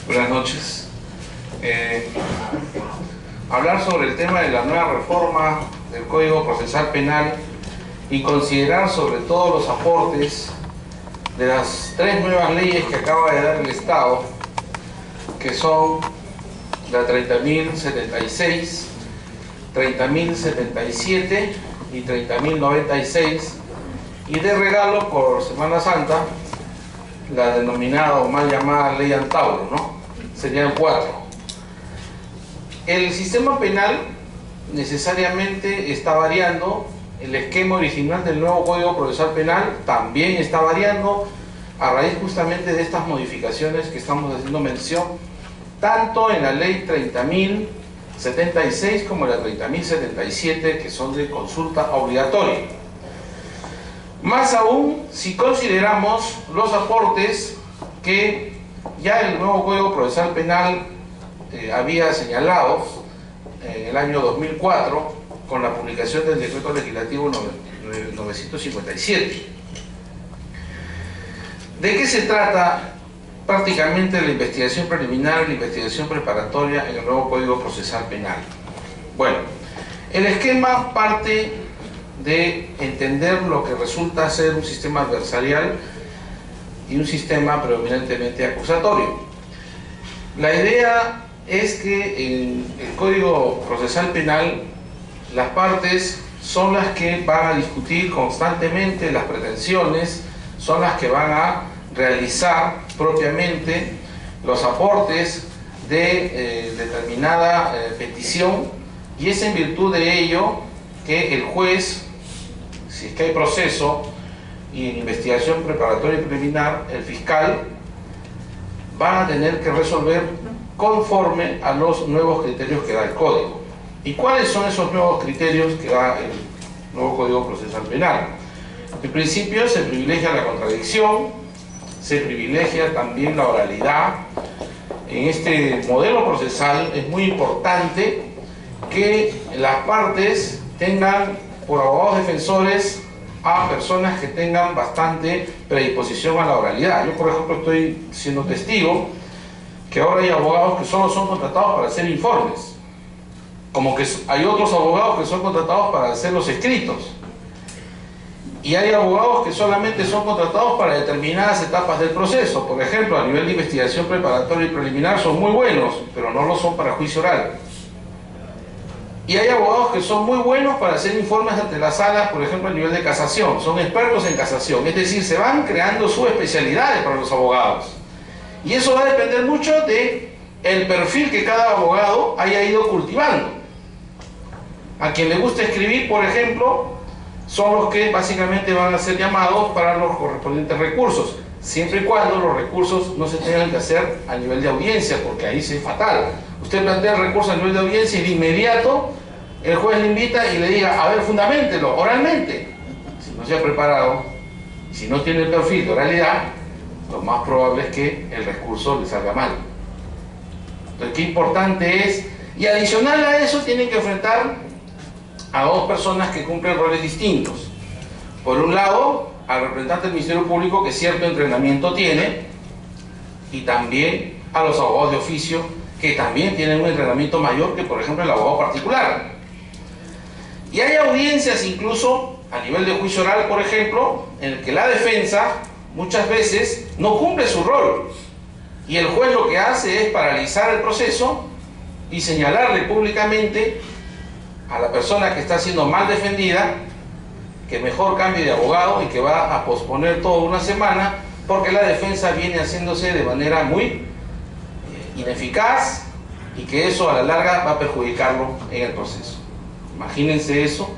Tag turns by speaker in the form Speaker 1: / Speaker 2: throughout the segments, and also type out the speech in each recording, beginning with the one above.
Speaker 1: Buenas noches. Hablar sobre el tema de la nueva reforma del Código Procesal Penal y considerar sobre todo los aportes de las tres nuevas leyes que acaba de dar el Estado, que son la 30.076, 30.077 y 30.096, y de regalo por Semana Santa la denominada o mal llamada Ley Antauro, ¿no? Serían 4. El sistema penal necesariamente está variando, el esquema original del nuevo Código Procesal Penal también está variando a raíz justamente de estas modificaciones que estamos haciendo mención, tanto en la Ley 30.076 como en la 30.077, que son de consulta obligatoria. Más aún si consideramos los aportes que ya el nuevo Código Procesal Penal había señalado en el año 2004 con la publicación del Decreto Legislativo 957. ¿De qué se trata prácticamente la investigación preliminar y la investigación preparatoria en el nuevo Código Procesal Penal? Bueno, el esquema parte de entender lo que resulta ser un sistema adversarial y un sistema predominantemente acusatorio. La idea es que en el Código Procesal Penal las partes son las que van a discutir constantemente las pretensiones, son las que van a realizar propiamente los aportes de determinada petición, y es en virtud de ello que el juez, si es que hay proceso y en investigación preparatoria y preliminar, el fiscal va a tener que resolver conforme a los nuevos criterios que da el Código. ¿Y cuáles son esos nuevos criterios que da el nuevo Código Procesal Penal? En principio se privilegia la contradicción, se privilegia también la oralidad. En este modelo procesal es muy importante que las partes tengan por abogados defensores a personas que tengan bastante predisposición a la oralidad. Yo, por ejemplo, estoy siendo testigo que ahora hay abogados que solo son contratados para hacer informes, como que hay otros abogados que son contratados para hacer los escritos, y hay abogados que solamente son contratados para determinadas etapas del proceso. Por ejemplo, a nivel de investigación preparatoria y preliminar son muy buenos, pero no lo son para juicio oral. Y hay abogados que son muy buenos para hacer informes ante las salas, por ejemplo, a nivel de casación, son expertos en casación, es decir, se van creando subespecialidades para los abogados. Y eso va a depender mucho de el perfil que cada abogado haya ido cultivando. A quien le gusta escribir, por ejemplo, son los que básicamente van a ser llamados para los correspondientes recursos, siempre y cuando los recursos no se tengan que hacer a nivel de audiencia, porque ahí sí es fatal. Usted plantea el recurso a nivel de audiencia y de inmediato el juez le invita y le diga, a ver, fundamentelo oralmente. Si no se ha preparado, si no tiene el perfil de oralidad, lo más probable es que el recurso le salga mal. Entonces, qué importante es, y adicional a eso tienen que enfrentar a dos personas que cumplen roles distintos. Por un lado, al representante del Ministerio Público, que cierto entrenamiento tiene, y también a los abogados de oficio, que también tienen un entrenamiento mayor que, por ejemplo, el abogado particular. Y hay audiencias incluso a nivel de juicio oral, por ejemplo, en el que la defensa muchas veces no cumple su rol, y el juez lo que hace es paralizar el proceso y señalarle públicamente a la persona que está siendo mal defendida que mejor cambie de abogado y que va a posponer toda una semana, porque la defensa viene haciéndose de manera muy ineficaz, y que eso a la larga va a perjudicarlo en el proceso. Imagínense eso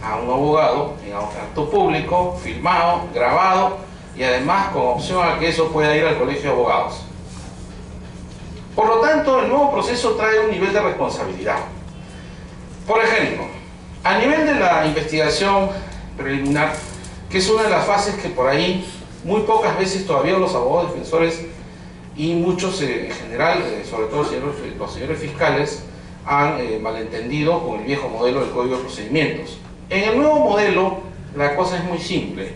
Speaker 1: a un abogado en acto público, filmado, grabado, y además con opción a que eso pueda ir al colegio de abogados. Por lo tanto, el nuevo proceso trae un nivel de responsabilidad. Por ejemplo, a nivel de la investigación preliminar, que es una de las fases que por ahí muy pocas veces todavía los abogados defensores y muchos en general, sobre todo los señores fiscales, han malentendido con el viejo modelo del Código de Procedimientos. En el nuevo modelo la cosa es muy simple.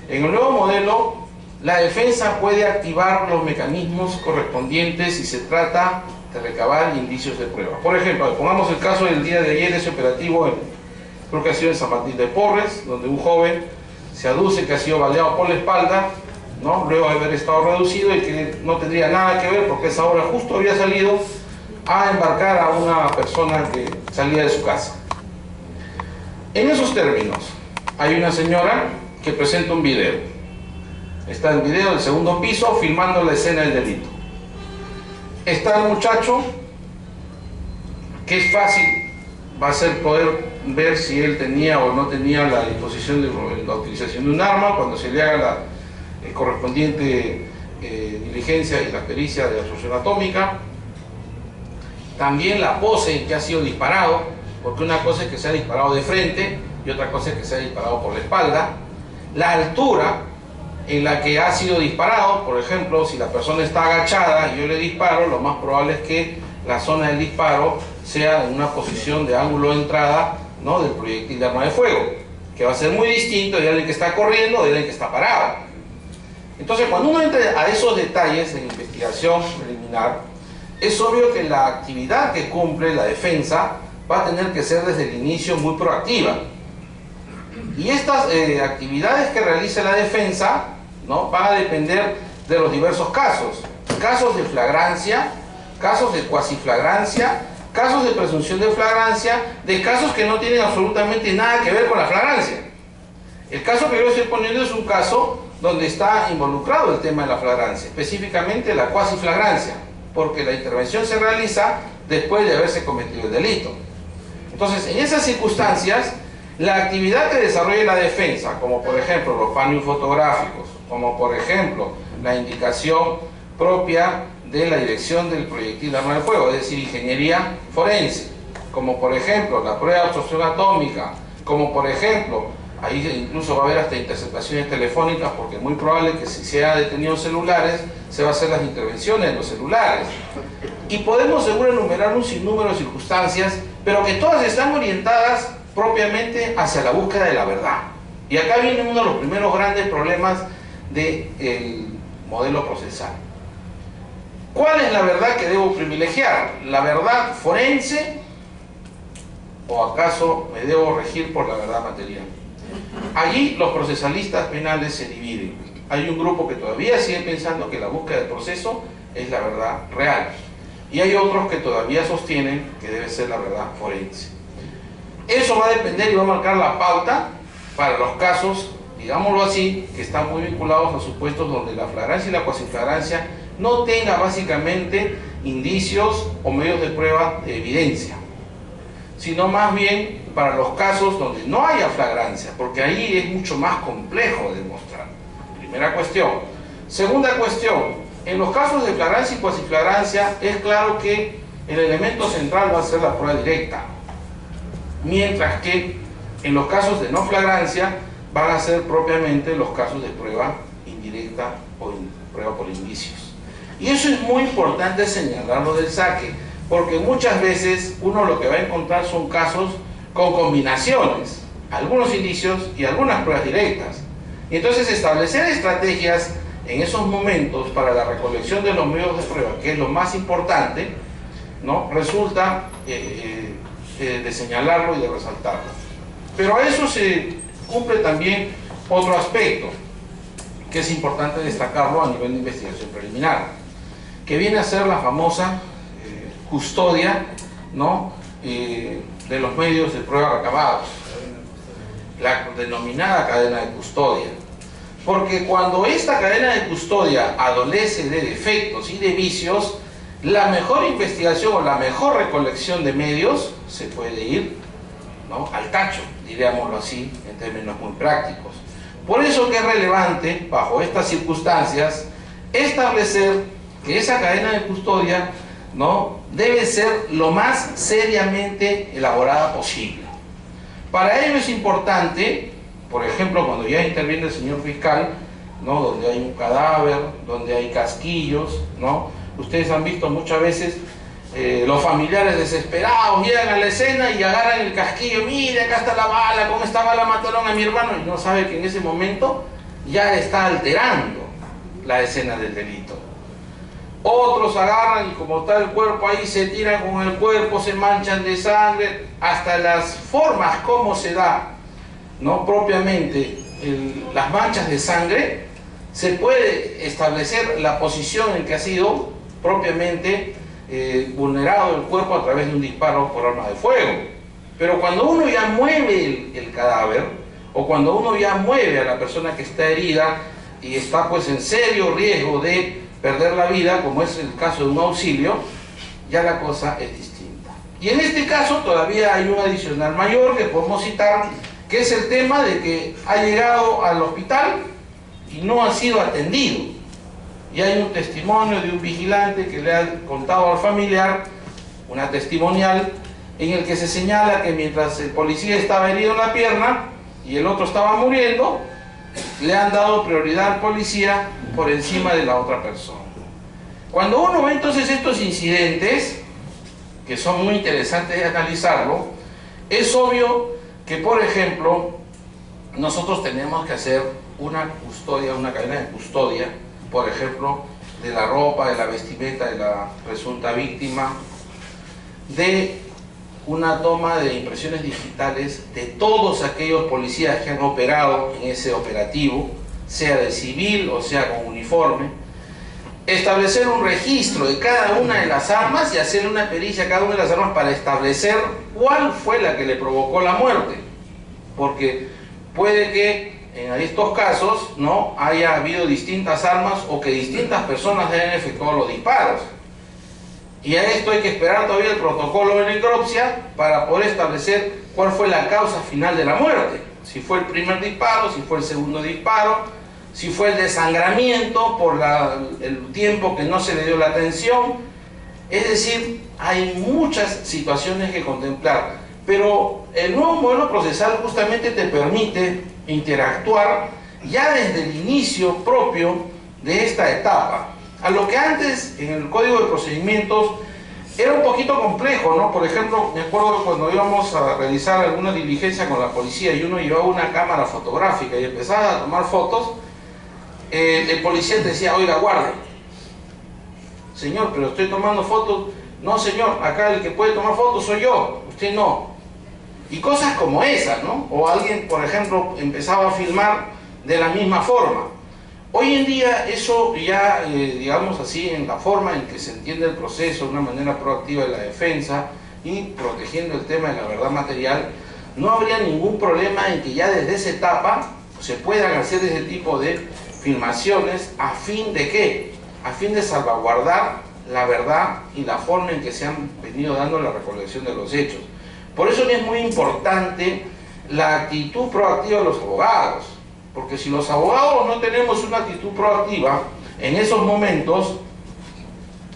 Speaker 1: En el nuevo modelo la defensa puede activar los mecanismos correspondientes si se trata de recabar indicios de prueba. Por ejemplo, pongamos el caso del día de ayer, ese operativo, creo que ha sido en San Martín de Porres, donde un joven se aduce que ha sido baleado por la espalda, ¿no?, luego de haber estado reducido y que no tendría nada que ver porque a esa hora justo había salido a embarcar a una persona que salía de su casa. En esos términos, hay una señora que presenta un video. Está el video del segundo piso filmando la escena del delito. Está el muchacho, que es fácil, va a ser poder ver si él tenía o no tenía la disposición de la utilización de un arma cuando se le haga la correspondiente diligencia y la pericia de absorción atómica. También la pose en que ha sido disparado, porque una cosa es que se ha disparado de frente y otra cosa es que se ha disparado por la espalda. La altura en la que ha sido disparado, por ejemplo, si la persona está agachada y yo le disparo, lo más probable es que la zona del disparo sea en una posición de ángulo de entrada, ¿no?, del proyectil de arma de fuego, que va a ser muy distinto de alguien que está corriendo o de alguien que está parado. Entonces, cuando uno entra a esos detalles en investigación preliminar, es obvio que la actividad que cumple la defensa va a tener que ser desde el inicio muy proactiva. Y estas actividades que realice la defensa, ¿no?, van a depender de los diversos casos. Casos de flagrancia, casos de cuasiflagrancia, casos de presunción de flagrancia, de casos que no tienen absolutamente nada que ver con la flagrancia. El caso que yo estoy poniendo es un caso donde está involucrado el tema de la flagrancia, específicamente la cuasiflagrancia, porque la intervención se realiza después de haberse cometido el delito. Entonces, en esas circunstancias, la actividad que desarrolle la defensa, como por ejemplo los paneos fotográficos, como por ejemplo la indicación propia de la dirección del proyectil de arma de fuego, es decir, ingeniería forense, como por ejemplo la prueba de absorción atómica, como por ejemplo, ahí incluso va a haber hasta interceptaciones telefónicas, porque es muy probable que si se ha detenido celulares, se va a hacer las intervenciones en los celulares. Y podemos seguro enumerar un sinnúmero de circunstancias, pero que todas están orientadas propiamente hacia la búsqueda de la verdad. Y acá viene uno de los primeros grandes problemas del modelo procesal. ¿Cuál es la verdad que debo privilegiar? ¿La verdad forense o acaso me debo regir por la verdad material? Allí los procesalistas penales se dividen. Hay un grupo que todavía sigue pensando que la búsqueda del proceso es la verdad real, y hay otros que todavía sostienen que debe ser la verdad forense. Eso va a depender y va a marcar la pauta para los casos, digámoslo así, que están muy vinculados a supuestos donde la flagrancia y la cuasiflagrancia no tenga básicamente indicios o medios de prueba de evidencia, sino más bien para los casos donde no haya flagrancia, porque ahí es mucho más complejo de demostrar. Primera cuestión. Segunda cuestión, en los casos de flagrancia y cuasiflagrancia es claro que el elemento central va a ser la prueba directa, mientras que en los casos de no flagrancia van a ser propiamente los casos de prueba indirecta o prueba por indicios. Y eso es muy importante señalarlo del saque, porque muchas veces uno lo que va a encontrar son casos con combinaciones, algunos indicios y algunas pruebas directas. Y entonces establecer estrategias en esos momentos para la recolección de los medios de prueba, que es lo más importante, ¿no?, resulta de señalarlo y de resaltarlo. Pero a eso se cumple también otro aspecto que es importante destacarlo a nivel de investigación preliminar, que viene a ser la famosa custodia, ¿no?, de los medios de prueba recabados, la denominada cadena de custodia. Porque cuando esta cadena de custodia adolece de defectos y de vicios, la mejor investigación o la mejor recolección de medios se puede ir, ¿no?, al tacho, diríamoslo así, en términos muy prácticos. Por eso que es relevante, bajo estas circunstancias, establecer que esa cadena de custodia, ¿no?, debe ser lo más seriamente elaborada posible. Para ello es importante, por ejemplo, cuando ya interviene el señor fiscal, ¿no?, donde hay un cadáver, donde hay casquillos, ¿no? Ustedes han visto muchas veces los familiares desesperados llegan a la escena y agarran el casquillo, mire, acá está la bala, con esta bala mataron a mi hermano, y no sabe que en ese momento ya está alterando la escena del delito. Otros agarran y como está el cuerpo ahí, se tiran con el cuerpo, se manchan de sangre, hasta las formas como se da, ¿no? Propiamente las manchas de sangre, se puede establecer la posición en que ha sido propiamente vulnerado el cuerpo a través de un disparo por arma de fuego. Pero cuando uno ya mueve el cadáver, o cuando uno ya mueve a la persona que está herida y está pues en serio riesgo de perder la vida, como es el caso de un auxilio, ya la cosa es distinta. Y en este caso todavía hay un adicional mayor que podemos citar, que es el tema de que ha llegado al hospital y no ha sido atendido. Y hay un testimonio de un vigilante que le ha contado al familiar, una testimonial, en el que se señala que mientras el policía estaba herido en la pierna y el otro estaba muriendo, le han dado prioridad al policía por encima de la otra persona. Cuando uno ve entonces estos incidentes, que son muy interesantes de analizarlo, es obvio que, por ejemplo, nosotros tenemos que hacer una custodia, una cadena de custodia, por ejemplo, de la ropa, de la vestimenta de la presunta víctima, de una toma de impresiones digitales de todos aquellos policías que han operado en ese operativo, sea de civil o sea con uniforme, establecer un registro de cada una de las armas y hacer una pericia a cada una de las armas para establecer cuál fue la que le provocó la muerte, porque puede que en estos casos no haya habido distintas armas o que distintas personas hayan efectuado los disparos. Y a esto hay que esperar todavía el protocolo de necropsia para poder establecer cuál fue la causa final de la muerte. Si fue el primer disparo, si fue el segundo disparo, si fue el desangramiento por el tiempo que no se le dio la atención. Es decir, hay muchas situaciones que contemplar. Pero el nuevo modelo procesal justamente te permite interactuar ya desde el inicio propio de esta etapa. A lo que antes en el Código de Procedimientos era un poquito complejo, ¿no? Por ejemplo, me acuerdo que cuando íbamos a realizar alguna diligencia con la policía y uno llevaba una cámara fotográfica y empezaba a tomar fotos, el policía te decía, oiga, guarde. Señor, pero estoy tomando fotos. No, señor, acá el que puede tomar fotos soy yo, usted no. Y cosas como esas, ¿no? O alguien, por ejemplo, empezaba a filmar de la misma forma. Hoy en día eso ya, digamos así, en la forma en que se entiende el proceso, de una manera proactiva de la defensa y protegiendo el tema de la verdad material, no habría ningún problema en que ya desde esa etapa se puedan hacer ese tipo de filmaciones a fin de ¿qué? A fin de salvaguardar la verdad y la forma en que se han venido dando la recolección de los hechos. Por eso es muy importante la actitud proactiva de los abogados. Porque si los abogados no tenemos una actitud proactiva, en esos momentos,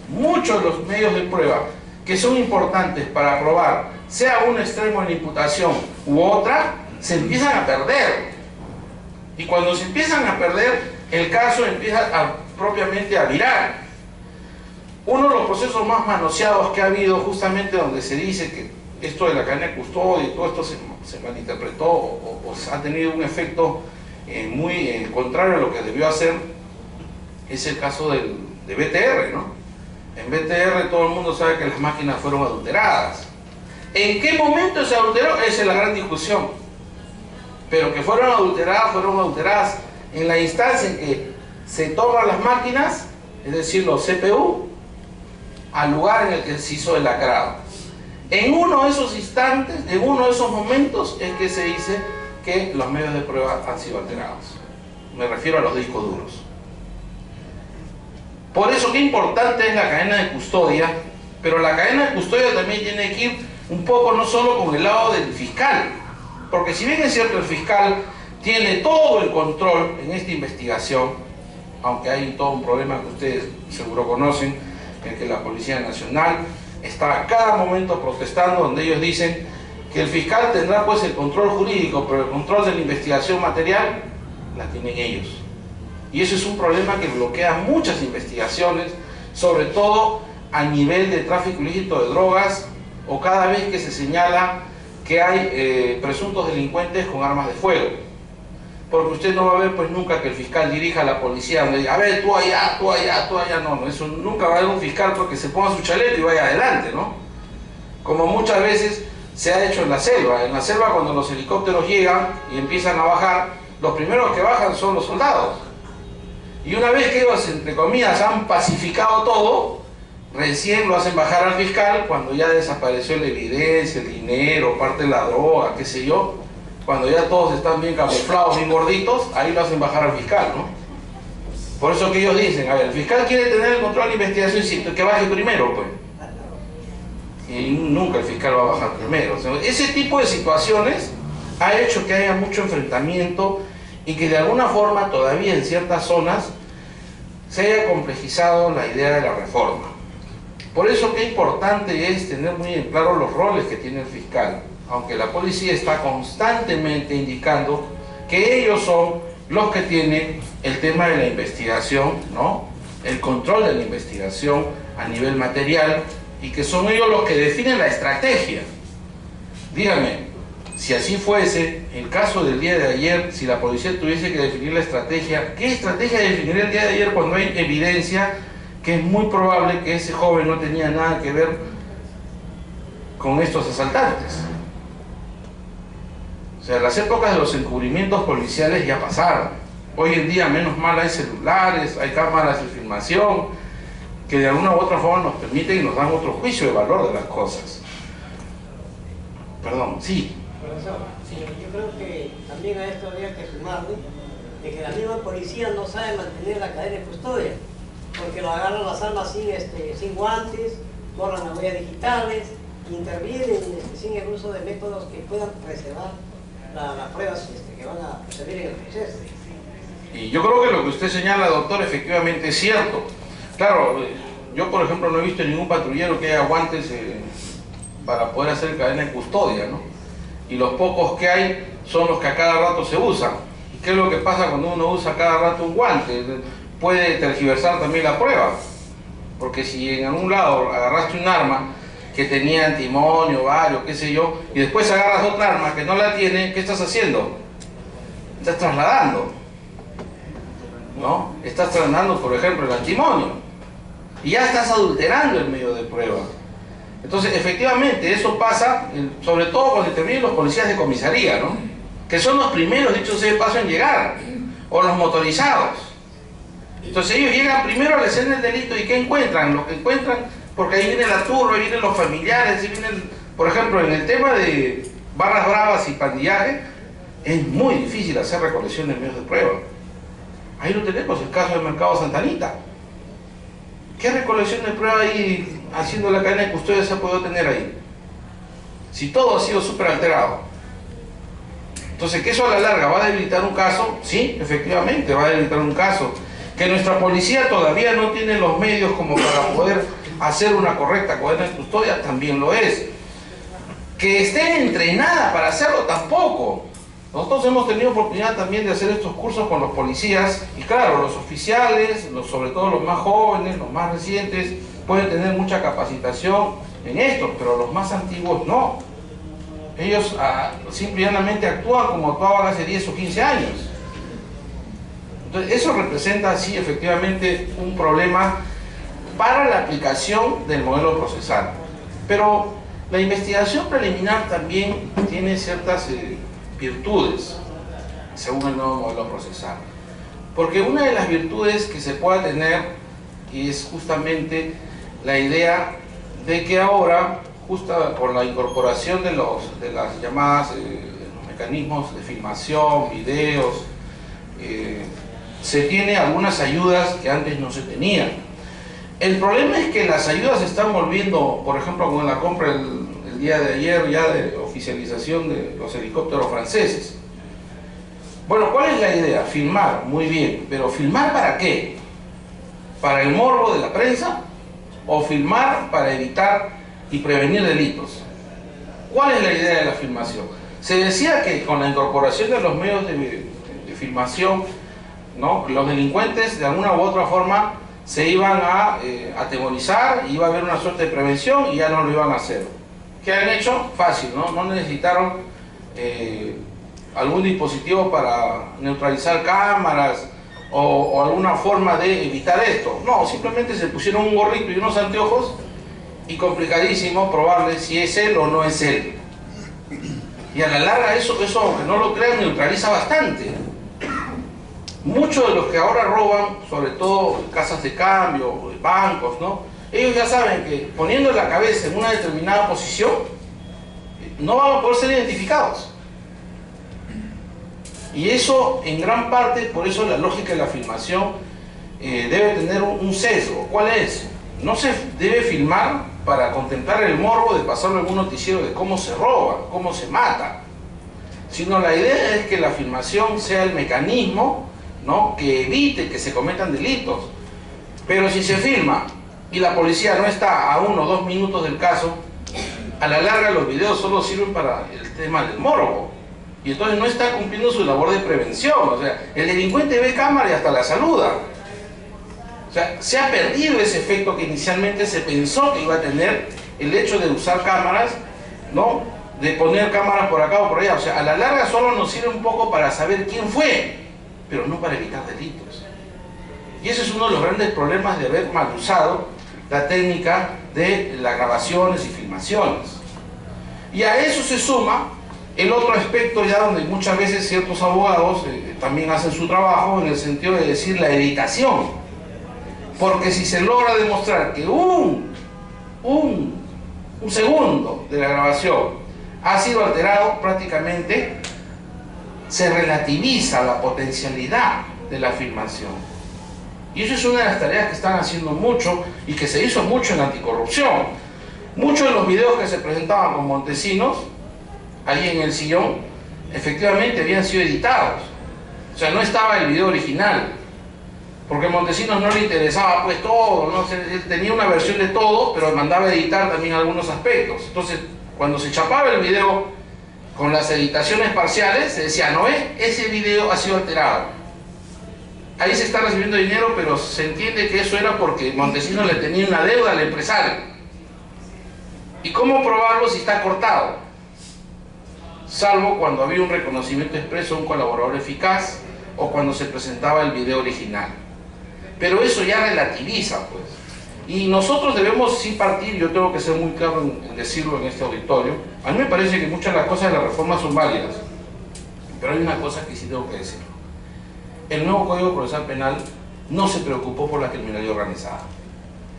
Speaker 1: muchos de los medios de prueba que son importantes para probar, sea un extremo en la imputación u otra, se empiezan a perder. Y cuando se empiezan a perder, el caso empieza propiamente a virar. Uno de los procesos más manoseados que ha habido, justamente donde se dice que esto de la cadena de custodia y todo esto se malinterpretó o ha tenido un efecto muy contrario a lo que debió hacer, es el caso de BTR, ¿no? En BTR todo el mundo sabe que las máquinas fueron adulteradas. ¿En qué momento se adulteró? Esa es la gran discusión. Pero que fueron adulteradas en la instancia en que se toman las máquinas, es decir, los CPU, al lugar en el que se hizo el lacrado. En uno de esos instantes, en uno de esos momentos, es que se dice que los medios de prueba han sido alterados. Me refiero a los discos duros. Por eso, qué importante es la cadena de custodia, pero la cadena de custodia también tiene que ir un poco no solo con el lado del fiscal, porque si bien es cierto el fiscal tiene todo el control en esta investigación, aunque hay todo un problema que ustedes seguro conocen, en que la Policía Nacional está a cada momento protestando, donde ellos dicen que el fiscal tendrá pues el control jurídico, pero el control de la investigación material la tienen ellos. Y eso es un problema que bloquea muchas investigaciones, sobre todo a nivel de tráfico ilícito de drogas o cada vez que se señala que hay presuntos delincuentes con armas de fuego. porque usted no va a ver pues nunca que el fiscal dirija a la policía donde diga, a ver, tú allá, tú allá, tú allá, no, eso nunca va a haber un fiscal porque se ponga su chaleco y vaya adelante, ¿no? Como muchas veces se ha hecho en la selva cuando los helicópteros llegan y empiezan a bajar, los primeros que bajan son los soldados. Y una vez que ellos, entre comillas, han pacificado todo, recién lo hacen bajar al fiscal cuando ya desapareció la evidencia, el dinero, parte de la droga, qué sé yo. Cuando ya todos están bien camuflados, bien gorditos, ahí lo hacen bajar al fiscal, ¿no? Por eso que ellos dicen, a ver, el fiscal quiere tener el control de investigación, sí, que baje primero, pues. Y nunca el fiscal va a bajar primero. O sea, ese tipo de situaciones ha hecho que haya mucho enfrentamiento y que de alguna forma todavía en ciertas zonas se haya complejizado la idea de la reforma. Por eso que importante es tener muy en claro los roles que tiene el fiscal, aunque la policía está constantemente indicando que ellos son los que tienen el tema de la investigación, ¿no? El control de la investigación a nivel material, y que son ellos los que definen la estrategia. Dígame, si así fuese, el caso del día de ayer, si la policía tuviese que definir la estrategia, ¿qué estrategia definiría el día de ayer cuando hay evidencia que es muy probable que ese joven no tenía nada que ver con estos asaltantes? O sea, las épocas de los encubrimientos policiales ya pasaron. Hoy en día, menos mal, hay celulares, hay cámaras de filmación, que de alguna u otra forma nos permiten y nos dan otro juicio de valor de las cosas. Perdón, sí.
Speaker 2: Profesor, sí, yo creo que también a esto habría que sumarle de que la misma policía no sabe mantener la cadena de custodia, porque lo agarran las armas sin guantes, borran las huellas digitales, intervienen sin el uso de métodos que puedan preservar las pruebas que van a servir en el proceso.
Speaker 1: Y yo creo que lo que usted señala, doctor, efectivamente es cierto. Claro, yo por ejemplo no he visto ningún patrullero que haya guantes para poder hacer cadena de custodia, ¿no? Y los pocos que hay son los que a cada rato se usan. ¿Y qué es lo que pasa cuando uno usa a cada rato un guante? Puede tergiversar también la prueba, porque si en algún lado agarraste un arma que tenía antimonio, vario, qué sé yo, y después agarras otra arma que no la tiene, ¿qué estás haciendo? Estás trasladando, ¿no? Estás trasladando, por ejemplo, el antimonio. Y ya estás adulterando el medio de prueba. Entonces, efectivamente, eso pasa, sobre todo cuando intervienen los policías de comisaría, ¿no? Que son los primeros, dicho sea de paso, en llegar, o los motorizados. Entonces ellos llegan primero a la escena del delito y ¿qué encuentran? Lo que encuentran, porque ahí viene la turba, ahí vienen los familiares, ahí vienen, por ejemplo, en el tema de barras bravas y pandillaje, es muy difícil hacer recolección de medios de prueba. Ahí lo tenemos, el caso del Mercado Santa Anita. ¿Qué recolección de prueba ahí haciendo la cadena de custodia se ha podido tener ahí? Si todo ha sido súper alterado. Entonces, ¿que eso a la larga va a debilitar un caso? Sí, efectivamente, va a debilitar un caso. Que nuestra policía todavía no tiene los medios como para poder hacer una correcta cadena de custodia, también lo es. Que esté entrenada para hacerlo, tampoco. Nosotros hemos tenido oportunidad también de hacer estos cursos con los policías y claro, los oficiales, sobre todo los más jóvenes, los más recientes, pueden tener mucha capacitación en esto, pero los más antiguos no. Ellos simple y llanamente actúan como actuaban hace 10 o 15 años. Entonces eso representa, sí, efectivamente, un problema para la aplicación del modelo procesal. Pero la investigación preliminar también tiene ciertas virtudes, según el nuevo modelo procesal. Porque una de las virtudes que se pueda tener es justamente la idea de que ahora, justo por la incorporación de las llamadas los mecanismos de filmación, videos, se tiene algunas ayudas que antes no se tenían. El problema es que las ayudas se están volviendo, por ejemplo, con la compra el día de ayer ya de oficialización de los helicópteros franceses. Bueno, ¿cuál es la idea? Filmar, muy bien, pero ¿filmar para qué? ¿Para el morbo de la prensa? ¿O filmar para evitar y prevenir delitos? ¿Cuál es la idea de la filmación? Se decía que con la incorporación de los medios de filmación, ¿no?, los delincuentes de alguna u otra forma se iban a atemorizar, iba a haber una suerte de prevención y ya no lo iban a hacer. ¿Qué han hecho? Fácil, ¿no? No necesitaron algún dispositivo para neutralizar cámaras o alguna forma de evitar esto. No, simplemente se pusieron un gorrito y unos anteojos y complicadísimo probarle si es él o no es él. Y a la larga eso aunque no lo crean, neutraliza bastante. Muchos de los que ahora roban, sobre todo casas de cambio, bancos, ¿no? Ellos ya saben que poniendo la cabeza en una determinada posición, no van a poder ser identificados. Y eso, en gran parte, por eso la lógica de la filmación debe tener un sesgo. ¿Cuál es? No se debe filmar para contemplar el morbo de pasarlo en un noticiero de cómo se roba, cómo se mata, sino la idea es que la filmación sea el mecanismo, ¿no?, que evite que se cometan delitos. Pero si se filma y la policía no está a 1 o 2 minutos del caso, a la larga los videos solo sirven para el tema del morbo, y entonces no está cumpliendo su labor de prevención. O sea, el delincuente ve cámara y hasta la saluda. O sea, se ha perdido ese efecto que inicialmente se pensó que iba a tener el hecho de usar cámaras, ¿no?, de poner cámaras por acá o por allá. O sea, a la larga solo nos sirve un poco para saber quién fue, pero no para evitar delitos. Y ese es uno de los grandes problemas de haber mal usado la técnica de las grabaciones y filmaciones. Y a eso se suma el otro aspecto, ya donde muchas veces ciertos abogados también hacen su trabajo, en el sentido de decir la editación. Porque si se logra demostrar que un segundo de la grabación ha sido alterado, prácticamente se relativiza la potencialidad de la filmación. Y eso es una de las tareas que están haciendo mucho y que se hizo mucho en anticorrupción. Muchos de los videos que se presentaban con Montesinos, ahí en el sillón, efectivamente habían sido editados. O sea, no estaba el video original, porque a Montesinos no le interesaba pues todo, ¿no? Él tenía una versión de todo, pero mandaba a editar también algunos aspectos. Entonces, cuando se chapaba el video con las editaciones parciales, se decía, no, ese video ha sido alterado. Ahí se está recibiendo dinero, pero se entiende que eso era porque Montesinos le tenía una deuda al empresario. ¿Y cómo probarlo si está cortado? Salvo cuando había un reconocimiento expreso de un colaborador eficaz o cuando se presentaba el video original. Pero eso ya relativiza, pues. Y nosotros debemos sí partir, yo tengo que ser muy claro en decirlo en este auditorio. A mí me parece que muchas de las cosas de la reforma son válidas, pero hay una cosa que sí tengo que decir. El nuevo Código Procesal Penal no se preocupó por la criminalidad organizada.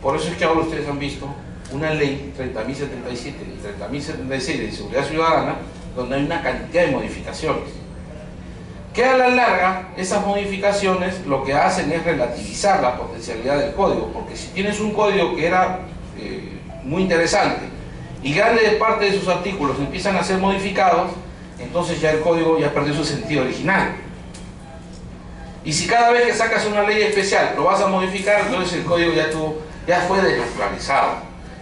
Speaker 1: Por eso es que ahora ustedes han visto una ley 30.077 y 30.076 de seguridad ciudadana, donde hay una cantidad de modificaciones. Que a la larga, esas modificaciones lo que hacen es relativizar la potencialidad del código, porque si tienes un código que era muy interesante y grande parte de sus artículos empiezan a ser modificados, entonces ya el código ya perdió su sentido original. Y si cada vez que sacas una ley especial lo vas a modificar, entonces el código ya fue desactualizado.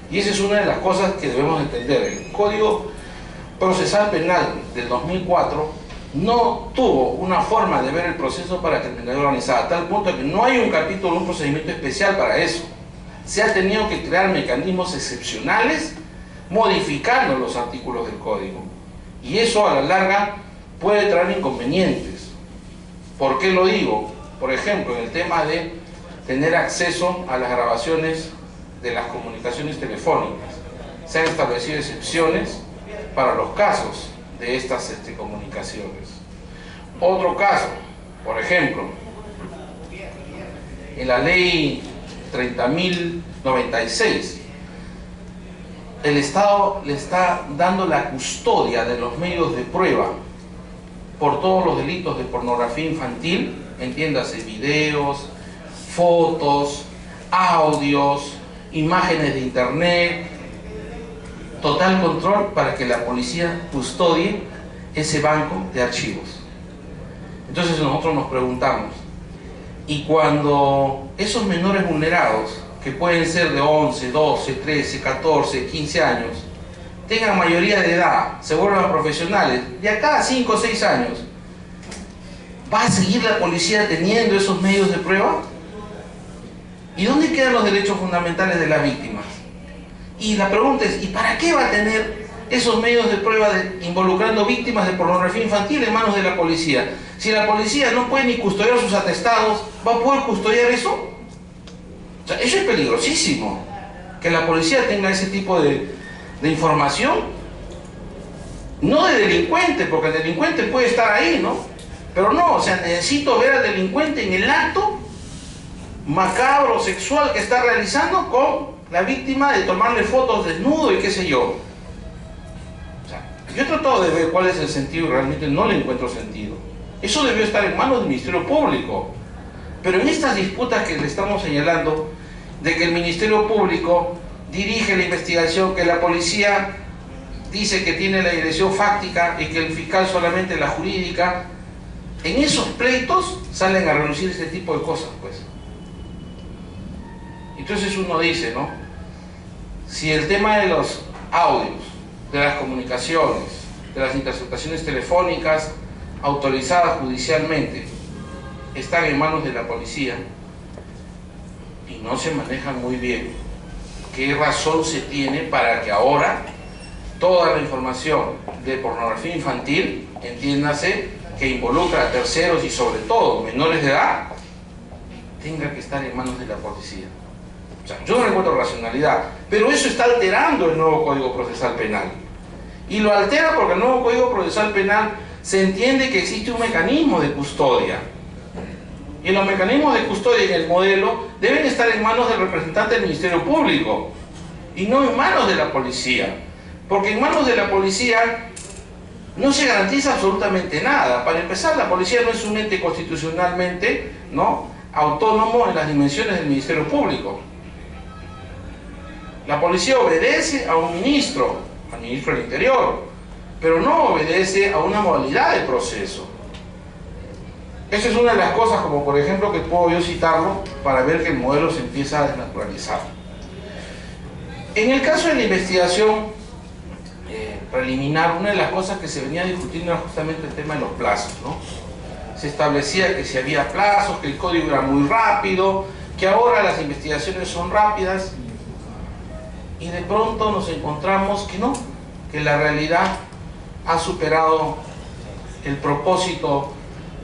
Speaker 1: Y esa es una de las cosas que debemos entender. El Código Procesal Penal del 2004 no tuvo una forma de ver el proceso para criminalidad organizada, a tal punto que no hay un capítulo, un procedimiento especial para eso. Se ha tenido que crear mecanismos excepcionales modificando los artículos del código. Y eso a la larga puede traer inconvenientes. ¿Por qué lo digo? Por ejemplo, en el tema de tener acceso a las grabaciones de las comunicaciones telefónicas. Se han establecido excepciones para los casos de estas comunicaciones. Otro caso, por ejemplo, en la ley 30.096, el Estado le está dando la custodia de los medios de prueba por todos los delitos de pornografía infantil, entiéndase, videos, fotos, audios, imágenes de internet, total control para que la policía custodie ese banco de archivos. Entonces nosotros nos preguntamos, ¿y cuando esos menores vulnerados, que pueden ser de 11, 12, 13, 14, 15 años, tengan mayoría de edad, se vuelvan profesionales, de acá a 5 o 6 años, ¿va a seguir la policía teniendo esos medios de prueba? ¿Y dónde quedan los derechos fundamentales de las víctimas? Y la pregunta es, ¿y para qué va a tener esos medios de prueba involucrando víctimas de pornografía infantil en manos de la policía? Si la policía no puede ni custodiar sus atestados, ¿va a poder custodiar eso? O sea, eso es peligrosísimo, que la policía tenga ese tipo de información. No de delincuente, porque el delincuente puede estar ahí, ¿no? Pero no, o sea, necesito ver al delincuente en el acto macabro, sexual que está realizando con la víctima, de tomarle fotos desnudo y qué sé yo. O sea, yo he tratado de ver cuál es el sentido y realmente no le encuentro sentido. Eso debió estar en manos del Ministerio Público. Pero en estas disputas que le estamos señalando, de que el Ministerio Público dirige la investigación, que la policía dice que tiene la dirección fáctica y que el fiscal solamente la jurídica, en esos pleitos salen a relucir este tipo de cosas, pues. Entonces uno dice, ¿no? Si el tema de los audios, de las comunicaciones, de las interceptaciones telefónicas autorizadas judicialmente están en manos de la policía y no se manejan muy bien, ¿qué razón se tiene para que ahora toda la información de pornografía infantil, entiéndase, que involucra a terceros y sobre todo menores de edad, tenga que estar en manos de la policía? O sea, yo no encuentro racionalidad, pero eso está alterando el nuevo Código Procesal Penal. Y lo altera porque el nuevo Código Procesal Penal se entiende que existe un mecanismo de custodia. Y los mecanismos de custodia en el modelo deben estar en manos del representante del Ministerio Público y no en manos de la policía. Porque en manos de la policía no se garantiza absolutamente nada. Para empezar, la policía no es un ente constitucionalmente, ¿no?, autónomo en las dimensiones del Ministerio Público. La policía obedece a un ministro, al ministro del Interior, pero no obedece a una modalidad de proceso. Esa es una de las cosas, como por ejemplo, que puedo yo citarlo para ver que el modelo se empieza a desnaturalizar. En el caso de la investigación preliminar, una de las cosas que se venía discutiendo era justamente el tema de los plazos, ¿no? Se establecía que si había plazos, que el código era muy rápido, que ahora las investigaciones son rápidas, y de pronto nos encontramos que no, que la realidad ha superado el propósito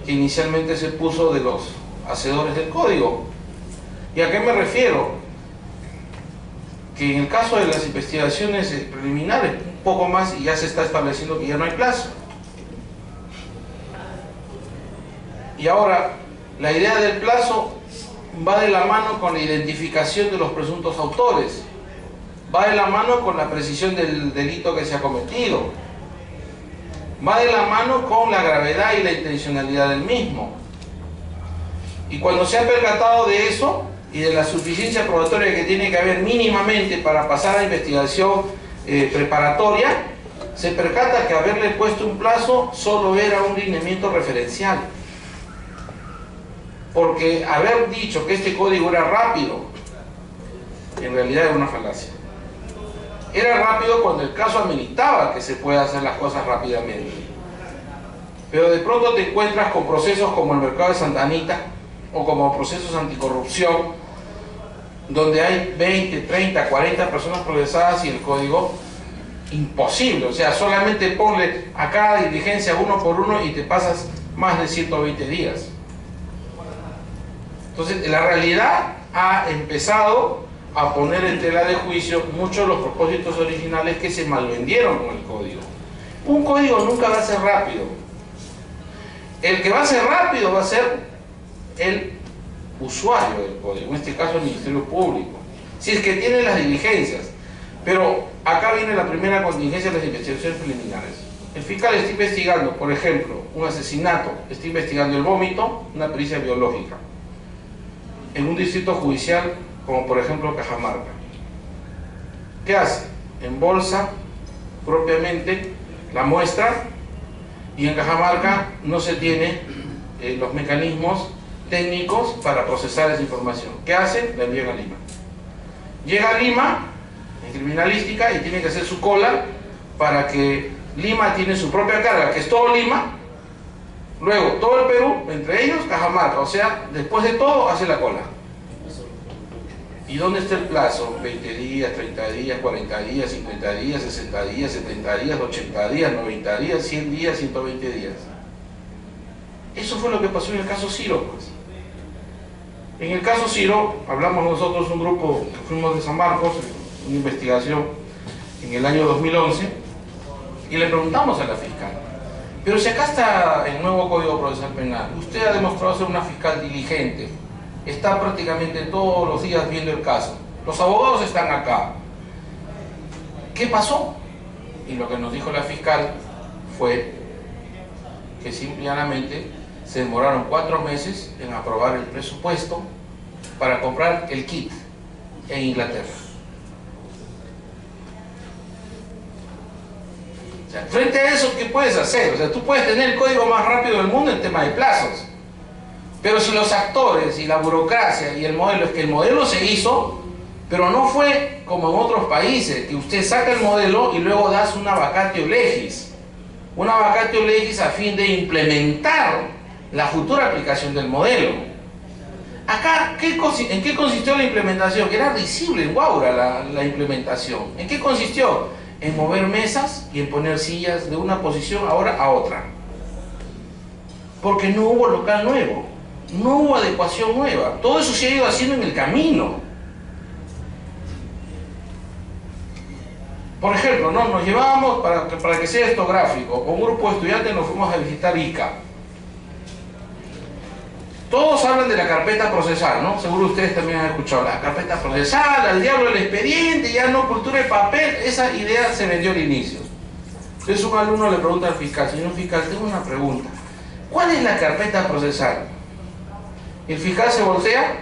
Speaker 1: que inicialmente se puso de los hacedores del código. ¿Y a qué me refiero? Que en el caso de las investigaciones preliminares, un poco más, y ya se está estableciendo que ya no hay plazo. Y ahora, la idea del plazo va de la mano con la identificación de los presuntos autores, va de la mano con la precisión del delito que se ha cometido, va de la mano con la gravedad y la intencionalidad del mismo. Y cuando se ha percatado de eso y de la suficiencia probatoria que tiene que haber mínimamente para pasar a investigación preparatoria, se percata que haberle puesto un plazo solo era un lineamiento referencial. Porque haber dicho que este código era rápido, en realidad era una falacia. Era rápido cuando el caso ameritaba que se pueda hacer las cosas rápidamente. Pero de pronto te encuentras con procesos como el mercado de Santa Anita o como procesos anticorrupción, donde hay 20, 30, 40 personas procesadas y el código imposible. O sea, solamente ponle a cada diligencia uno por uno y te pasas más de 120 días. Entonces, la realidad ha empezado a poner en tela de juicio muchos de los propósitos originales que se malvendieron con el código. Un código nunca va a ser rápido. El que va a ser rápido va a ser el usuario del código, en este caso el Ministerio Público, si es que tiene las diligencias. Pero acá viene la primera contingencia de las investigaciones preliminares. El fiscal está investigando, por ejemplo, un asesinato, está investigando el vómito, una pericia biológica, en un distrito judicial como por ejemplo Cajamarca. ¿Qué hace? Embolsa propiamente la muestra, y en Cajamarca no se tiene los mecanismos técnicos para procesar esa información. ¿Qué hace? La envían a Lima. Llega a Lima en criminalística y tiene que hacer su cola para que Lima tiene su propia carga, que es todo Lima, luego todo el Perú, entre ellos Cajamarca. O sea, después de todo hace la cola. ¿Y dónde está el plazo? 20 días, 30 días, 40 días, 50 días, 60 días, 70 días, 80 días, 90 días, 100 días, 120 días. Eso fue lo que pasó en el caso Ciro, pues. En el caso Ciro, hablamos nosotros, un grupo que fuimos de San Marcos, una investigación en el año 2011, y le preguntamos a la fiscal, pero si acá está el nuevo Código Procesal Penal, usted ha demostrado ser una fiscal diligente, está prácticamente todos los días viendo el caso, los abogados están acá, ¿qué pasó? Y lo que nos dijo la fiscal fue que simplemente se demoraron 4 meses en aprobar el presupuesto para comprar el kit en Inglaterra. O sea, frente a eso, ¿qué puedes hacer? O sea, tú puedes tener el código más rápido del mundo en tema de plazos, pero si los actores y la burocracia y el modelo, es que el modelo se hizo, pero no fue como en otros países, que usted saca el modelo y luego das una vacatio legis. Una vacatio legis a fin de implementar la futura aplicación del modelo. Acá, ¿en qué consistió la implementación? Que era visible en Guaura la implementación. ¿En qué consistió? En mover mesas y en poner sillas de una posición ahora a otra. Porque no hubo local nuevo, no hubo adecuación nueva. Todo eso se ha ido haciendo en el camino. Por ejemplo, ¿no? Nos llevábamos, para que sea esto gráfico, con un grupo de estudiantes nos fuimos a visitar Ica. Todos hablan de la carpeta procesal, ¿no? Seguro ustedes también han escuchado la carpeta procesal, al diablo el expediente, ya no cultura de papel. Esa idea se vendió al inicio. Entonces un alumno le pregunta al fiscal, señor fiscal, tengo una pregunta. ¿Cuál es la carpeta procesal? El fiscal se voltea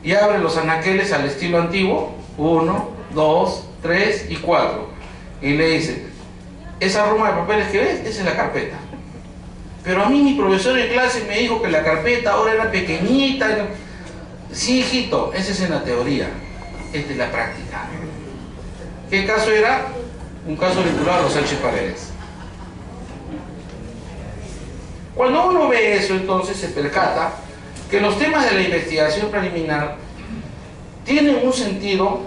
Speaker 1: y abre los anaqueles al estilo antiguo, 1, 2, 3 y 4. Y le dice, esa ruma de papeles que ves, esa es la carpeta. Pero a mí mi profesor en clase me dijo que la carpeta ahora era pequeñita. Sí, hijito, esa es en la teoría, esta es la práctica. ¿Qué caso era? Un caso vinculado a los Sánchez Paredes. Cuando uno ve eso, entonces se percata que los temas de la investigación preliminar tienen un sentido,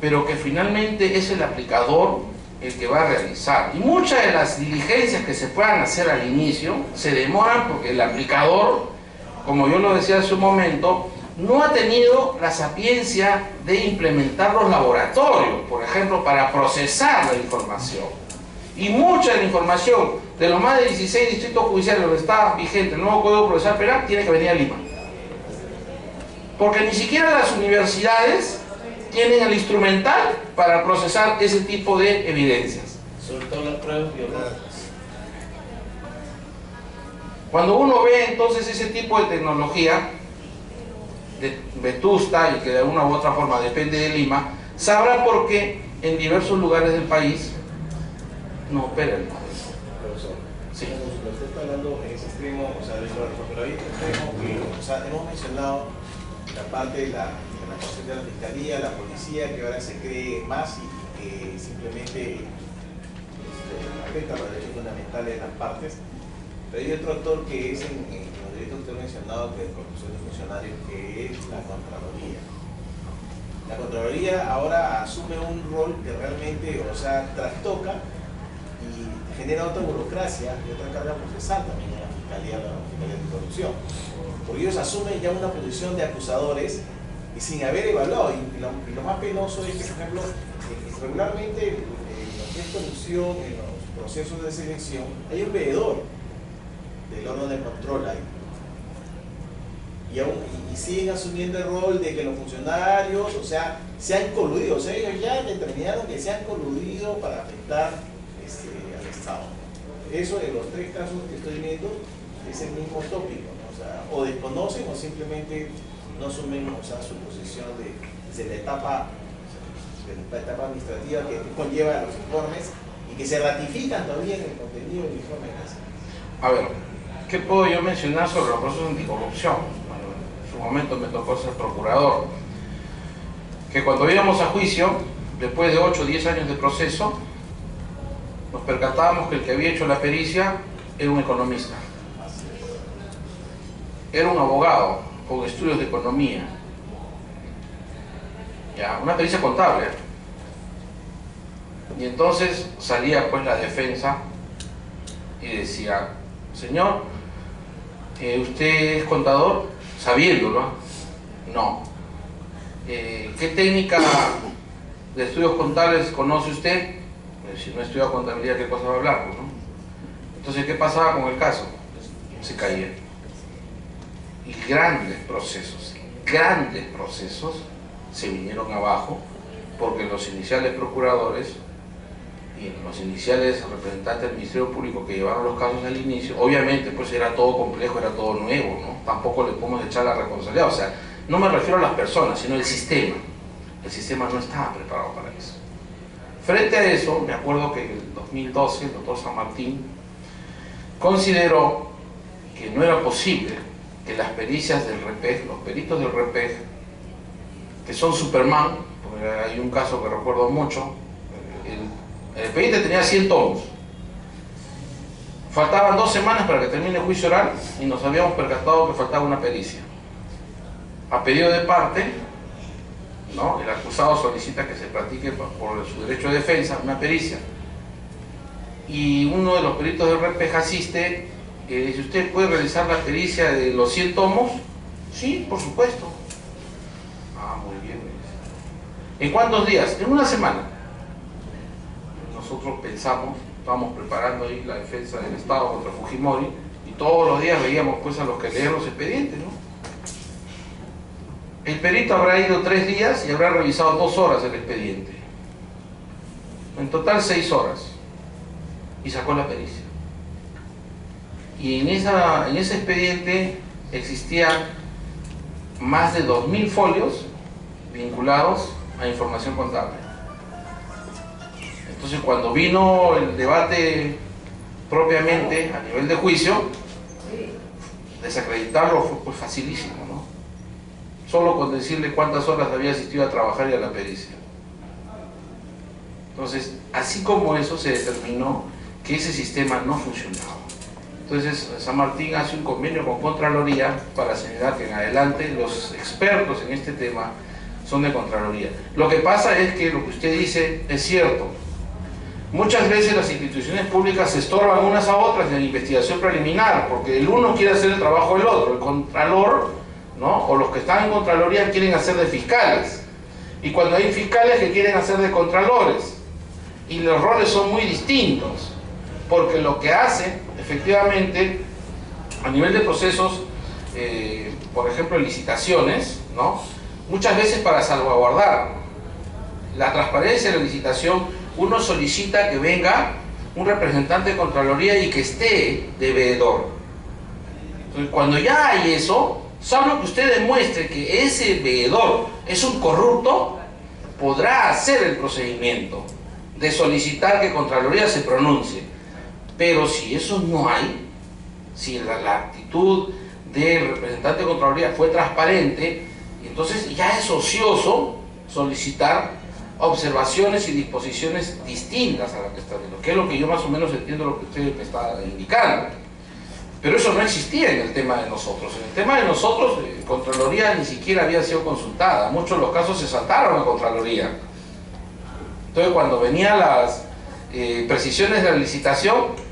Speaker 1: pero que finalmente es el aplicador el que va a realizar. Y muchas de las diligencias que se puedan hacer al inicio se demoran porque el aplicador, como yo lo decía hace un momento, no ha tenido la sapiencia de implementar los laboratorios, por ejemplo, para procesar la información. Y mucha de la información de los más de 16 distritos judiciales donde está vigente el nuevo Código Procesal Penal tiene que venir a Lima. Porque ni siquiera las universidades tienen el instrumental para procesar ese tipo de evidencias.
Speaker 3: Sobre todo las pruebas biológicas.
Speaker 1: Cuando uno ve entonces ese tipo de tecnología de vetusta y que de alguna u otra forma depende de Lima, sabrá por qué en diversos lugares del país no opera el modelo.
Speaker 3: Profesor,
Speaker 1: sí.
Speaker 3: Lo usted está hablando en ese extremo, o sea, pero hay otro extremo que, o sea, hemos mencionado la parte de la cuestión de la fiscalía, la policía, que ahora se cree más y que simplemente afecta los derechos fundamentales de las partes. Pero hay otro actor que es en los derechos que usted ha mencionado, que es corrupción de funcionarios, que es la Contraloría. La Contraloría ahora asume un rol que realmente, o sea, trastoca y genera otra burocracia y otra carga procesal también en la Fiscalía Anticorrupción. Porque ellos asumen ya una posición de acusadores y sin haber evaluado. Y lo más penoso es que, por ejemplo, regularmente en lo que es corrupción, en los procesos de selección, hay un veedor del órgano de control ahí. Y siguen asumiendo el rol de que los funcionarios, o sea, se han coludido, o sea, ellos ya determinaron que se han coludido para afectar al Estado. Eso en los 3 casos que estoy viendo es el mismo tópico, ¿no? O sea, o desconocen o simplemente no asumen, o sea, su posición de la etapa administrativa que conlleva los informes y que se ratifican todavía en el contenido del informe.
Speaker 1: A ver, ¿qué puedo yo mencionar sobre los procesos anticorrupción? Bueno, en su momento me tocó ser procurador. Que cuando íbamos a juicio, después de 8 o 10 años de proceso, nos percatábamos que el que había hecho la pericia era un economista. Era un abogado con estudios de economía. ya, una pericia contable. Y entonces salía pues la defensa y decía, señor, ¿usted es contador? Sabiéndolo, no. ¿Qué técnica de estudios contables conoce usted? Si no estudia contabilidad, ¿qué cosa va a hablar? ¿No? Entonces, ¿qué pasaba con el caso? Se caía. Y grandes procesos se vinieron abajo porque los iniciales procuradores y los iniciales representantes del Ministerio Público que llevaron los casos al inicio, obviamente pues era todo complejo, era todo nuevo, ¿no? Tampoco le podemos echar la responsabilidad, o sea, no me refiero a las personas, sino al sistema. El sistema no estaba preparado para eso. Frente a eso, me acuerdo que en el 2012 el doctor San Martín consideró que no era posible que las pericias del REPEG, los peritos del REPEG, que son Superman, porque hay un caso que recuerdo mucho, el expediente tenía 100 tomos, faltaban 2 semanas para que termine el juicio oral y nos habíamos percatado que faltaba una pericia. A pedido de parte, ¿no? El acusado solicita que se practique por su derecho de defensa una pericia, y uno de los peritos del REPEG asiste y dice, ¿usted puede realizar la pericia de los 100 tomos? Sí, por supuesto. Ah, muy bien. ¿En cuántos días? En una semana. Nosotros pensamos, estábamos preparando ahí la defensa del Estado contra Fujimori, y todos los días veíamos pues a los que leían los expedientes, ¿no? El perito habrá ido 3 días y habrá revisado 2 horas el expediente. En total 6 horas. Y sacó la pericia. Y en ese expediente existía más de 2000 folios vinculados a información contable. Entonces, cuando vino el debate propiamente a nivel de juicio, desacreditarlo fue pues facilísimo, ¿no? Solo con decirle cuántas horas había asistido a trabajar y a la pericia. Entonces, así como eso, se determinó que ese sistema no funcionaba. Entonces, San Martín hace un convenio con Contraloría para señalar que en adelante los expertos en este tema son de Contraloría. Lo que pasa es que lo que usted dice es cierto. Muchas veces las instituciones públicas se estorban unas a otras en la investigación preliminar, porque el uno quiere hacer el trabajo del otro, el contralor, ¿no? O los que están en Contraloría quieren hacer de fiscales. Y cuando hay fiscales que quieren hacer de contralores. Y los roles son muy distintos, porque lo que hacen, efectivamente, a nivel de procesos, por ejemplo, licitaciones, ¿no? Muchas veces para salvaguardar la transparencia de la licitación, uno solicita que venga un representante de Contraloría y que esté de veedor. Entonces, cuando ya hay eso, salvo que usted demuestre que ese veedor es un corrupto, podrá hacer el procedimiento de solicitar que Contraloría se pronuncie. Pero si eso no hay, si la actitud del representante de Contraloría fue transparente, entonces ya es ocioso solicitar observaciones y disposiciones distintas a las que está viendo, que es lo que yo más o menos entiendo lo que usted me está indicando. Pero eso no existía en el tema de nosotros. En el tema de nosotros, Contraloría ni siquiera había sido consultada. Muchos de los casos se saltaron a Contraloría. Entonces, cuando venían las precisiones de la licitación,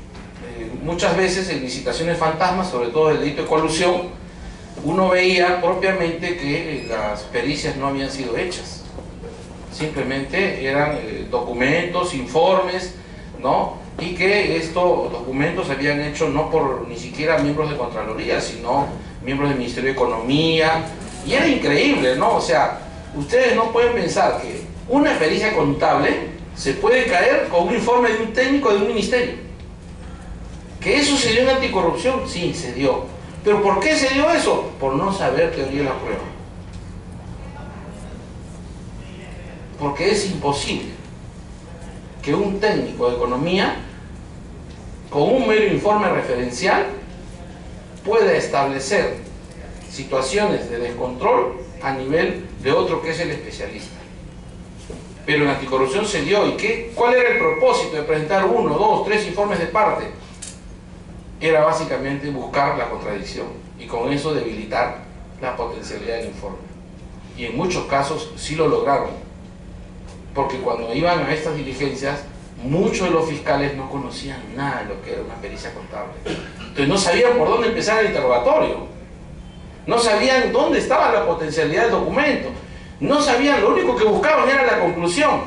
Speaker 1: muchas veces en licitaciones fantasmas, sobre todo el delito de colusión, uno veía propiamente que las pericias no habían sido hechas. Simplemente eran documentos, informes, ¿no? Y que estos documentos se habían hecho no por ni siquiera miembros de Contraloría, sino miembros del Ministerio de Economía. Y era increíble, ¿no? O sea, ustedes no pueden pensar que una pericia contable se puede caer con un informe de un técnico de un ministerio. ¿Que eso se dio en anticorrupción? Sí, se dio. ¿Pero por qué se dio eso? Por no saber teoría de la prueba. Porque es imposible que un técnico de economía, con un mero informe referencial, pueda establecer situaciones de descontrol a nivel de otro que es el especialista. Pero en anticorrupción se dio. ¿Y cuál era el propósito de presentar 1, 2, 3 informes de parte? Era básicamente buscar la contradicción y con eso debilitar la potencialidad del informe. y en muchos casos sí lo lograron, porque cuando iban a estas diligencias, muchos de los fiscales no conocían nada de lo que era una pericia contable. Entonces no sabían por dónde empezar el interrogatorio, no sabían dónde estaba la potencialidad del documento, no sabían, lo único que buscaban era la conclusión.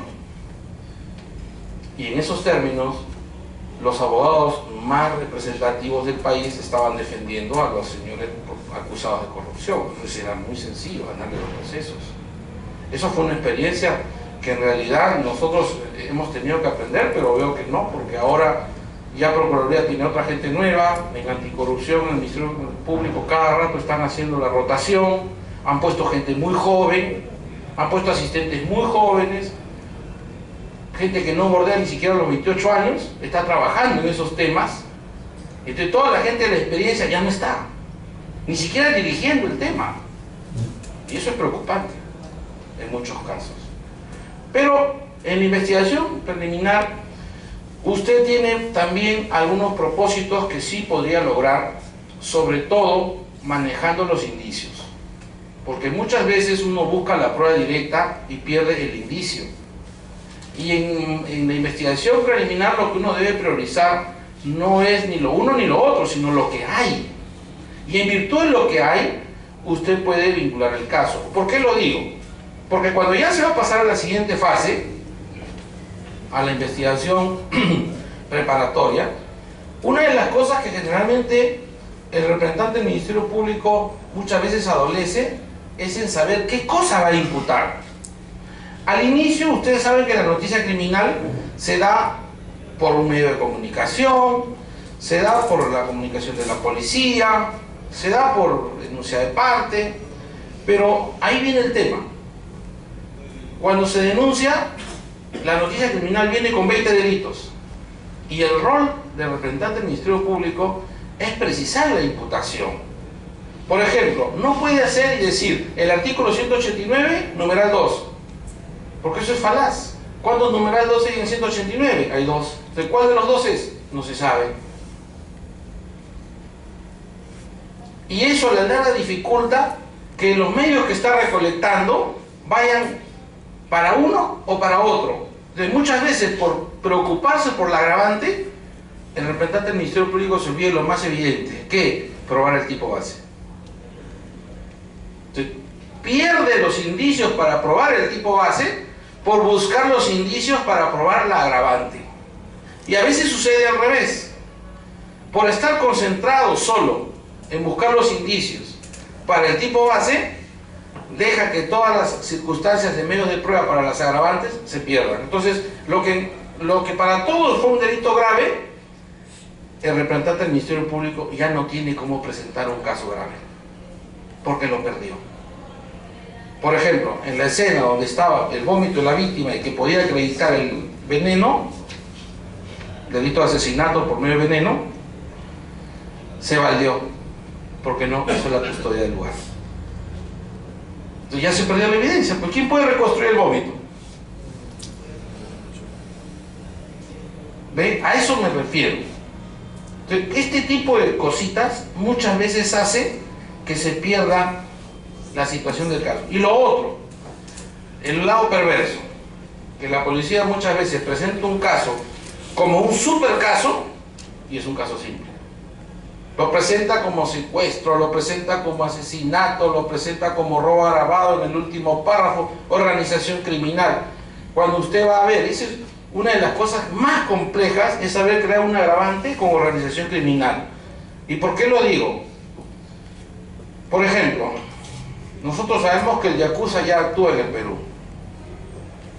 Speaker 1: Y en esos términos, los abogados más representativos del país estaban defendiendo a los señores acusados de corrupción. Entonces era muy sencillo ganarle los procesos. Eso fue una experiencia que en realidad nosotros hemos tenido que aprender, pero veo que no, porque ahora ya Procuraduría tiene otra gente nueva, en anticorrupción, en el Ministerio Público cada rato están haciendo la rotación, han puesto gente muy joven, han puesto asistentes muy jóvenes, gente que no bordea ni siquiera los 28 años, está trabajando en esos temas. Entonces toda la gente de la experiencia ya no está, ni siquiera dirigiendo el tema. Y eso es preocupante en muchos casos. Pero en la investigación preliminar, usted tiene también algunos propósitos que sí podría lograr, sobre todo manejando los indicios. Porque muchas veces uno busca la prueba directa y pierde el indicio. Y en la investigación preliminar lo que uno debe priorizar no es ni lo uno ni lo otro, sino lo que hay. Y en virtud de lo que hay, usted puede vincular el caso. ¿Por qué lo digo? Porque cuando ya se va a pasar a la siguiente fase, a la investigación preparatoria, una de las cosas que generalmente el representante del Ministerio Público muchas veces adolece es en saber qué cosa va a imputar. Al inicio, ustedes saben que la noticia criminal se da por un medio de comunicación, se da por la comunicación de la policía, se da por denuncia de parte, pero ahí viene el tema. Cuando se denuncia, la noticia criminal viene con 20 delitos y el rol del representante del Ministerio Público es precisar la imputación. Por ejemplo, no puede hacer y decir el artículo 189, numeral 2, porque eso es falaz. ¿Cuántos numeral 2 hay en 189? Hay 2. ¿De cuál de los 2 es? No se sabe. Y eso le da la dificultad que los medios que está recolectando vayan para uno o para otro. Entonces, muchas veces por preocuparse por la agravante, el representante del Ministerio Público se olvida lo más evidente, que probar el tipo base. Entonces, pierde los indicios para probar el tipo base por buscar los indicios para probar la agravante. Y a veces sucede al revés. Por estar concentrado solo en buscar los indicios para el tipo base, deja que todas las circunstancias de medios de prueba para las agravantes se pierdan. Entonces, lo que para todos fue un delito grave, el representante del Ministerio Público ya no tiene cómo presentar un caso grave, porque lo perdió. Por ejemplo, en la escena donde estaba el vómito de la víctima y que podía acreditar el veneno, delito de asesinato por medio de veneno, se valdió, porque no hizo la custodia del lugar. Entonces ya se perdió la evidencia, pues ¿quién puede reconstruir el vómito? ¿Ven? A eso me refiero. Entonces, este tipo de cositas muchas veces hace que se pierda la situación del caso. Y lo otro, el lado perverso, que la policía muchas veces presenta un caso como un super caso y es un caso simple. Lo presenta como secuestro, lo presenta como asesinato, lo presenta como robo agravado en el último párrafo, organización criminal. Cuando usted va a ver, esa es una de las cosas más complejas, es saber crear un agravante con organización criminal. ¿Y por qué lo digo? Por ejemplo, nosotros sabemos que el yakuza ya actúa en el Perú.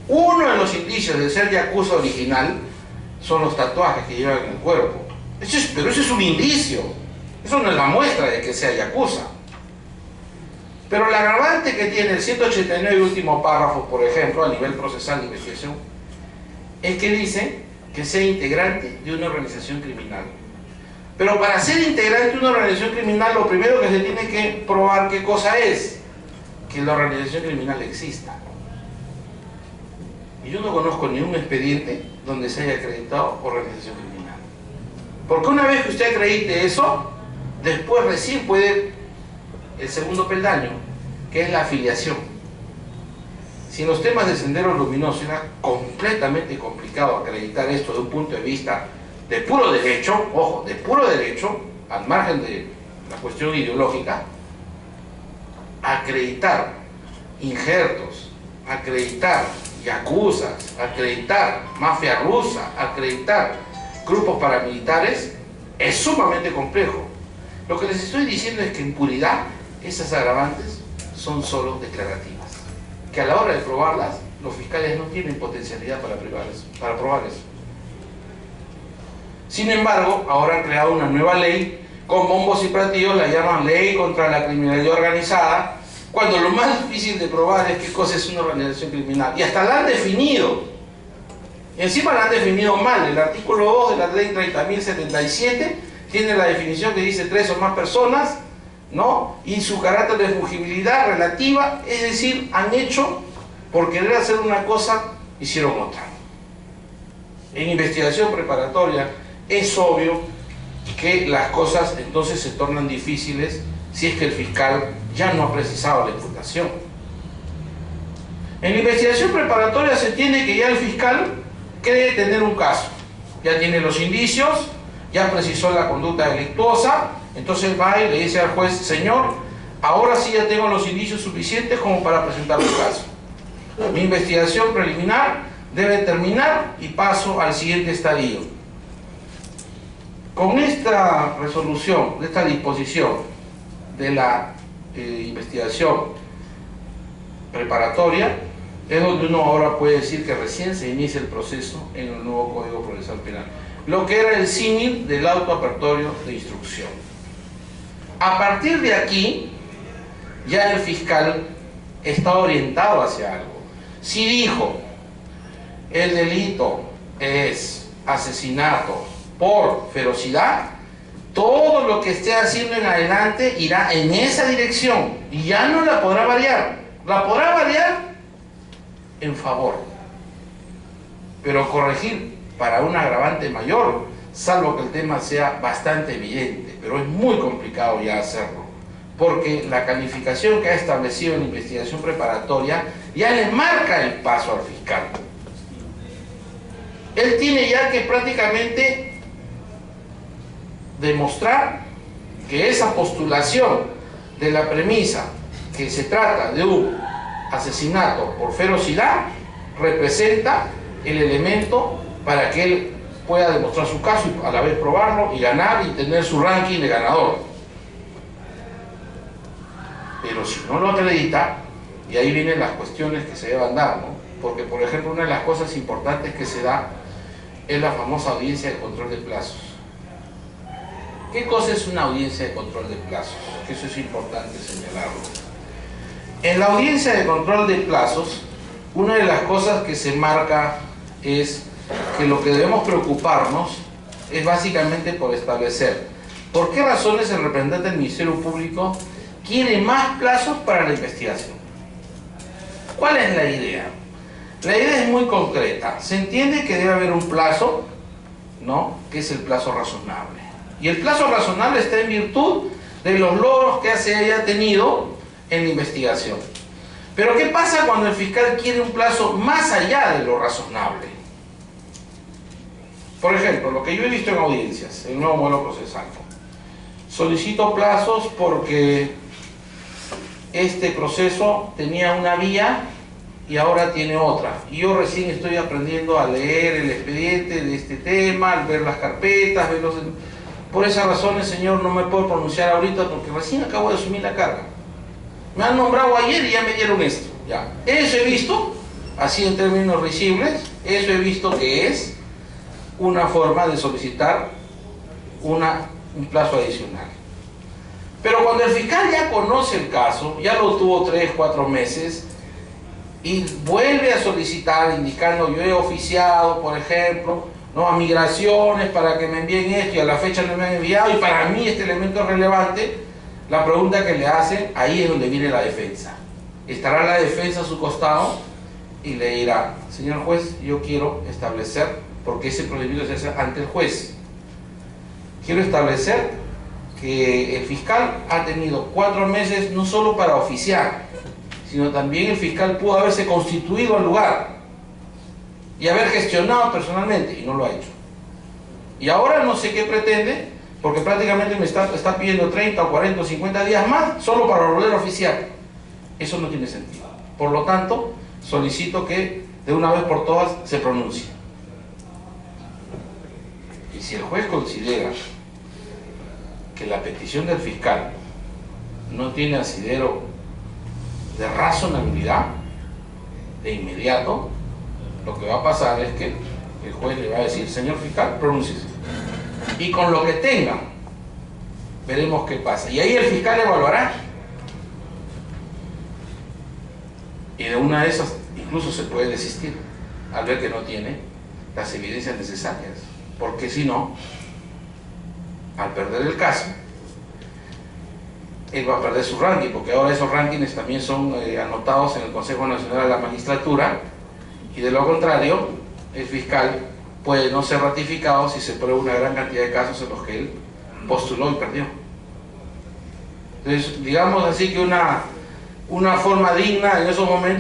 Speaker 1: Uno de los indicios de ser yakuza original son los tatuajes que llevan en el cuerpo. Pero eso es un indicio. Eso no es la muestra de que sea yakuza. Pero el agravante que tiene el 189 último párrafo, por ejemplo, a nivel procesal de investigación, es que dice que sea integrante de una organización criminal. Pero para ser integrante de una organización criminal, lo primero que se tiene que probar qué cosa es. Que la organización criminal exista. Y yo no conozco ni un expediente donde se haya acreditado organización criminal. Porque una vez que usted acredite eso, después recién puede el segundo peldaño, que es la afiliación. si en los temas de sendero luminoso era completamente complicado acreditar esto de un punto de vista de puro derecho, ojo, de puro derecho, al margen de la cuestión ideológica, acreditar injertos, acreditar yakuzas, acreditar mafia rusa, acreditar grupos paramilitares, es sumamente complejo. Lo que les estoy diciendo es que en puridad esas agravantes son solo declarativas, que a la hora de probarlas los fiscales no tienen potencialidad para probar eso. Sin embargo, ahora han creado una nueva ley con bombos y platillos, la llaman ley contra la criminalidad organizada, cuando lo más difícil de probar es qué cosa es una organización criminal, y hasta la han definido, y encima la han definido mal. El artículo 2 de la ley 30.077 tiene la definición que dice 3 o más personas, ¿no? Y su carácter de fungibilidad relativa, es decir, han hecho, por querer hacer una cosa, hicieron otra. En investigación preparatoria es obvio que las cosas entonces se tornan difíciles si es que el fiscal ya no ha precisado la imputación. En la investigación preparatoria se entiende que ya el fiscal cree tener un caso, ya tiene los indicios, ya precisó la conducta delictuosa, entonces va y le dice al juez: señor, ahora sí ya tengo los indicios suficientes como para presentar un caso. Mi investigación preliminar debe terminar y paso al siguiente estadio. Con esta resolución, esta disposición de la investigación preparatoria, es donde uno ahora puede decir que recién se inicia el proceso en el nuevo Código Procesal Penal, lo que era el símil del auto apertorio de instrucción. A partir de aquí, ya el fiscal está orientado hacia algo. Si dijo el delito es asesinato por ferocidad, todo lo que esté haciendo en adelante irá en esa dirección y ya no la podrá variar. La podrá variar en favor, pero corregir para un agravante mayor, salvo que el tema sea bastante evidente, pero es muy complicado ya hacerlo, porque la calificación que ha establecido en la investigación preparatoria ya le marca el paso al fiscal. Él tiene ya que prácticamente demostrar que esa postulación de la premisa que se trata de un asesinato por ferocidad representa el elemento para que él pueda demostrar su caso y a la vez probarlo y ganar y tener su ranking de ganador. Pero si no lo acredita, y ahí vienen las cuestiones que se deban dar, ¿no? Porque, por ejemplo, una de las cosas importantes que se da es la famosa audiencia de control de plazos. ¿Qué cosa es una audiencia de control de plazos? Que eso es importante señalarlo. En la audiencia de control de plazos, una de las cosas que se marca es que lo que debemos preocuparnos es básicamente por establecer por qué razones el representante del Ministerio Público quiere más plazos para la investigación. ¿Cuál es la idea? La idea es muy concreta. Se entiende que debe haber un plazo, ¿no?, que es el plazo razonable. Y el plazo razonable está en virtud de los logros que se haya tenido en la investigación. Pero ¿qué pasa cuando el fiscal quiere un plazo más allá de lo razonable? Por ejemplo, lo que yo he visto en audiencias, el nuevo modelo procesal. Solicito plazos porque este proceso tenía una vía y ahora tiene otra. Y yo recién estoy aprendiendo a leer el expediente de este tema, al ver las carpetas, ver los... Por esas razones, señor, no me puedo pronunciar ahorita porque recién acabo de asumir la carga. Me han nombrado ayer y ya me dieron esto. Ya. Eso he visto, así en términos risibles, eso he visto que es una forma de solicitar un plazo adicional. Pero cuando el fiscal ya conoce el caso, ya lo tuvo 3, 4 meses, y vuelve a solicitar indicando: yo he oficiado, por ejemplo, ¿no?, a migraciones para que me envíen esto y a la fecha no me han enviado, y para mí este elemento es relevante, la pregunta que le hacen, ahí es donde viene la defensa. Estará la defensa a su costado y le dirá: señor juez, yo quiero establecer, porque ese procedimiento se hace ante el juez, quiero establecer que el fiscal ha tenido 4 meses no solo para oficiar, sino también el fiscal pudo haberse constituido al lugar y haber gestionado personalmente, y no lo ha hecho. Y ahora no sé qué pretende, porque prácticamente me está pidiendo 30 o 40 o 50 días más solo para volver a oficiar. Eso no tiene sentido. Por lo tanto, solicito que de una vez por todas se pronuncie. Y si el juez considera que la petición del fiscal no tiene asidero de razonabilidad, de inmediato, lo que va a pasar es que el juez le va a decir: señor fiscal, pronúnciese. Y con lo que tenga, veremos qué pasa. Y ahí el fiscal evaluará. Y de una de esas incluso se puede desistir al ver que no tiene las evidencias necesarias. Porque si no, al perder el caso, él va a perder su ranking, porque ahora esos rankings también son anotados en el Consejo Nacional de la Magistratura, y de lo contrario, el fiscal puede no ser ratificado si se prueba una gran cantidad de casos en los que él postuló y perdió. Entonces, digamos así que una forma digna en esos momentos